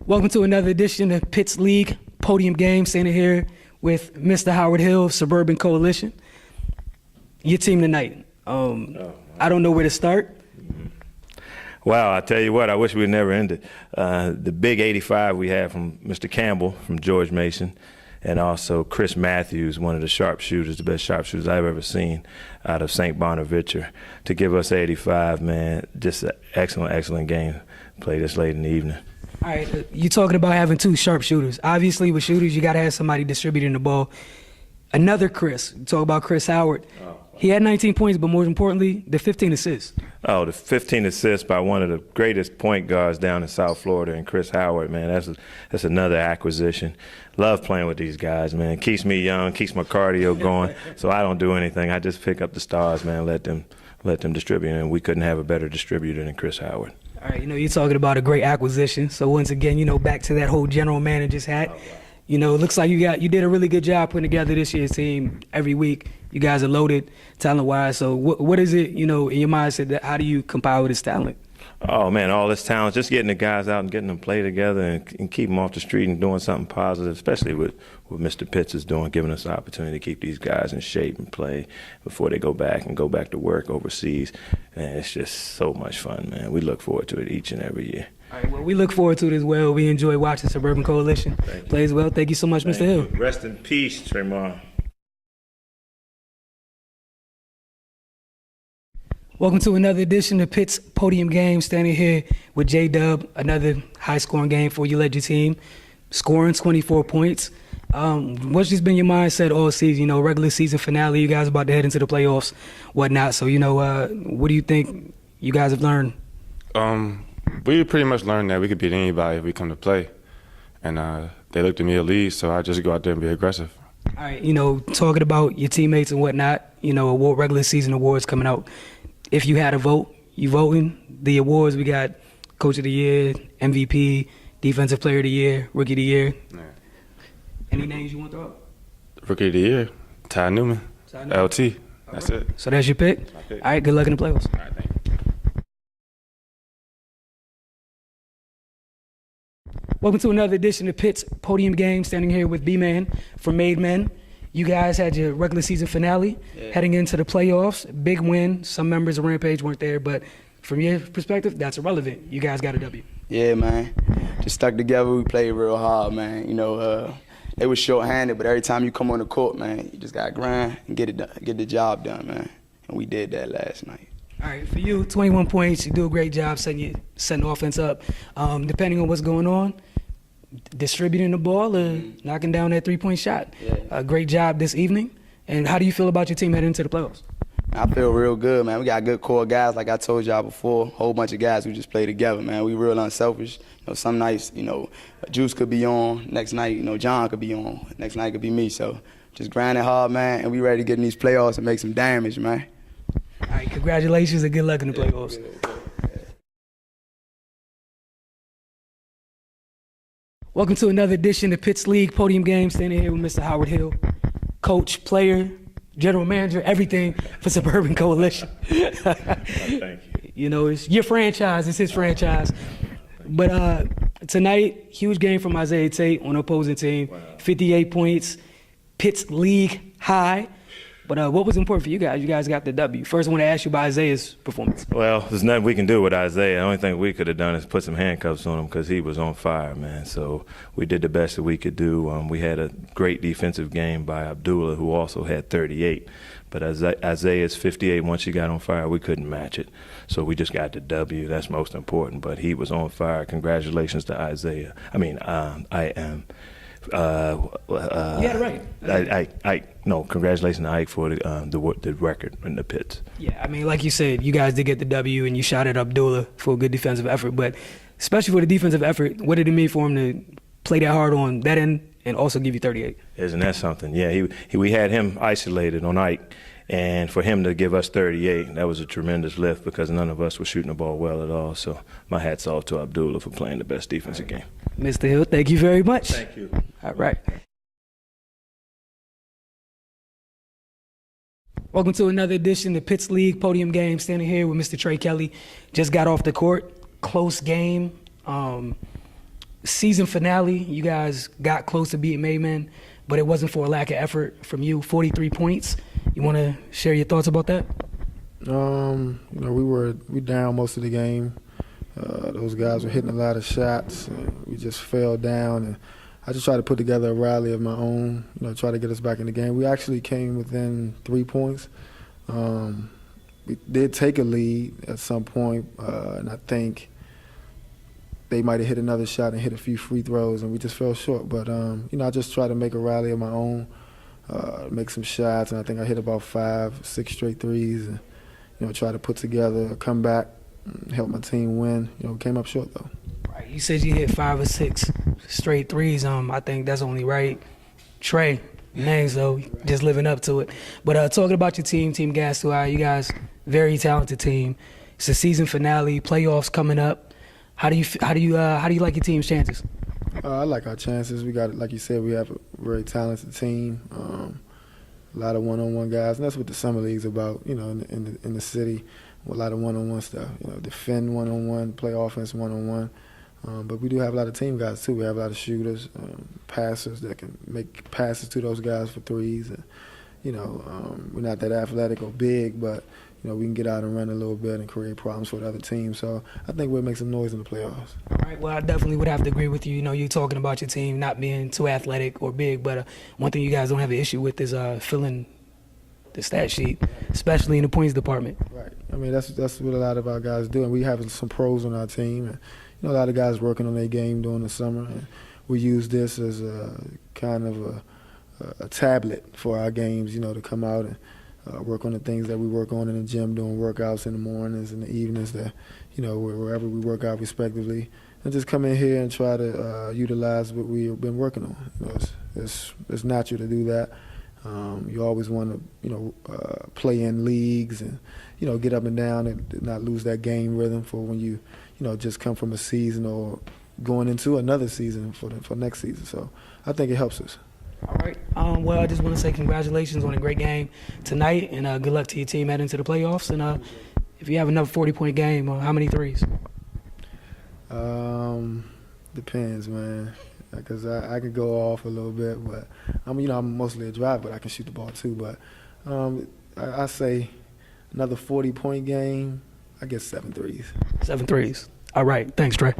Welcome to another edition of Pitts League Podium Game. Standing here with Mr. Howard Hill, Suburban Coalition. Your team tonight. I don't know where to start. Wow, I tell you what, I wish we never ended. The big 85 we had from Mr. Campbell from George Mason, and also Chris Matthews, one of the sharpshooters, the best sharpshooters I've ever seen out of St. Bonaventure, to give us 85, man. Just an excellent, excellent game played this late in the evening. All right, you talking about having two sharpshooters. Obviously, with shooters, you got to have somebody distributing the ball. Another Chris, talk about Chris Howard. He had 19 points, but more importantly, the 15 assists. Oh, the 15 assists by one of the greatest point guards down in South Florida, and Chris Howard, man, that's another acquisition. Love playing with these guys, man. Keeps me young, keeps my cardio going, so I don't do anything. I just pick up the stars, man, let them distribute, and we couldn't have a better distributor than Chris Howard. All right, you're talking about a great acquisition. So once again, back to that whole general manager's hat. It looks like you did a really good job putting together this year's team every week. You guys are loaded talent-wise. So what is it, in your mindset, that how do you compile this talent? Oh, man, all this talent, just getting the guys out and getting them play together and keep them off the street and doing something positive, especially with what Mr. Pitts is doing, giving us the opportunity to keep these guys in shape and play before they go back to work overseas. And it's just so much fun, man. We look forward to it each and every year. All right, well, we look forward to it as well. We enjoy watching Suburban Coalition play as well. Thank you so much, Mr. Hill. Rest in peace, Tremont. Welcome to another edition of Pitt's Podium Game. Standing here with J-Dub, another high-scoring game for you. Led your team, scoring 24 points. What's just been your mindset all season? Regular season finale, you guys about to head into the playoffs, whatnot. So, what do you think you guys have learned? We pretty much learned that we could beat anybody if we come to play. And they looked at me at least, so I just go out there and be aggressive. All right, talking about your teammates and whatnot, regular season awards coming out. If you had a vote, you voting. The awards, we got Coach of the Year, MVP, Defensive Player of the Year, Rookie of the Year. Yeah. Any names you want to throw up? Rookie of the Year, Ty Newman, LT. That's it. So that's your pick? All right, good luck in the playoffs. All right, thank you. Welcome to another edition of Pitt's Podium Game. Standing here with B-Man from Made Men. You guys had your regular season finale, heading into the playoffs. Big win. Some members of Rampage weren't there, but from your perspective, that's irrelevant. You guys got a W. Yeah, man. Just stuck together. We played real hard, man. They were short-handed, but every time you come on the court, man, you just got to grind and get the job done, man. And we did that last night. All right, for you, 21 points. You do a great job setting offense up. Depending on what's going on, distributing the ball or knocking down that three-point shot. Yeah. Great job this evening. And how do you feel about your team heading into the playoffs? I feel real good, man. We got good core guys, like I told y'all before. A whole bunch of guys who just play together, man. We real unselfish. Some nights, Juice could be on. Next night, John could be on. Next night could be me. So just grinding hard, man, and we ready to get in these playoffs and make some damage, man. All right, congratulations and good luck in the playoffs. Welcome to another edition of Pitts League Podium Game. Standing here with Mr. Howard Hill, coach, player, general manager, everything for Suburban Coalition. Thank you. It's your franchise, it's his franchise. But tonight, huge game from Isaiah Tate on the opposing team. Wow. 58 points, Pitts League high. But what was important for you guys? You guys got the W. First, I want to ask you about Isaiah's performance. Well, there's nothing we can do with Isaiah. The only thing we could have done is put some handcuffs on him because he was on fire, man. So we did the best that we could do. We had a great defensive game by Abdullah, who also had 38. But Isaiah's 58, once he got on fire, we couldn't match it. So we just got the W. That's most important. But he was on fire. Congratulations to Isaiah. I am. You had it right. Congratulations to Ike for the record in the pits. Yeah, like you said, you guys did get the W and you shot at Abdullah for a good defensive effort. But especially for the defensive effort, what did it mean for him to play that hard on that end and also give you 38? Isn't that something? Yeah, we had him isolated on Ike. And for him to give us 38, that was a tremendous lift because none of us were shooting the ball well at all. So my hat's off to Abdullah for playing the best defensive game. Mr. Hill, thank you very much. Thank you. All right. Welcome to another edition of Pitts League Podium Game. Standing here with Mr. Trey Kelly. Just got off the court. Close game. season finale, you guys got close to beating Mayman, but it wasn't for a lack of effort from you. 43 points. You want to share your thoughts about that? We down most of the game. Those guys were hitting a lot of shots. And we just fell down, and I just tried to put together a rally of my own. Try to get us back in the game. We actually came within 3 points. We did take a lead at some point, and I think they might have hit another shot and hit a few free throws, and we just fell short. But I just tried to make a rally of my own, make some shots, and I think I hit about 5, 6 straight threes, and try to put together a comeback, help my team win. Came up short though. Right. You said you hit 5 or 6 straight threes. I think that's only right. Trey, name, so just living up to it. But talking about your team, Team Gas 2 I, you guys very talented team. It's the season finale, playoffs coming up. How do you like your team's chances? I like our chances. We got, like you said, we have a very talented team. A lot of one-on-one guys, and that's what the summer league's about. In the city, a lot of one-on-one stuff. Defend one-on-one, play offense one-on-one. But we do have a lot of team guys too. We have a lot of shooters, passers that can make passes to those guys for threes. And, we're not that athletic or big, but we can get out and run a little bit and create problems for the other team. So I think we'll make some noise in the playoffs. All right. Well, I definitely would have to agree with you. You're talking about your team not being too athletic or big, but one thing you guys don't have an issue with is filling the stat sheet, especially in the points department. Right. I mean, that's what a lot of our guys do, and we have some pros on our team. And, a lot of guys working on their game during the summer, and we use this as a kind of a tablet for our games, to come out and work on the things that we work on in the gym, doing workouts in the mornings and the evenings, that wherever we work out respectively, and just come in here and try to utilize what we've been working on. It's natural to do that. You always want to play in leagues and get up and down and not lose that game rhythm for when you just come from a season or going into another season for next season. So I think it helps us. All right. Well, I just want to say congratulations on a great game tonight, and good luck to your team heading into the playoffs. And if you have another 40-point game, how many threes? Depends, man. Because I could go off a little bit, but I'm mostly a driver, but I can shoot the ball too. But I say another 40-point game, I guess 7 threes. 7 threes. All right. Thanks, Trey.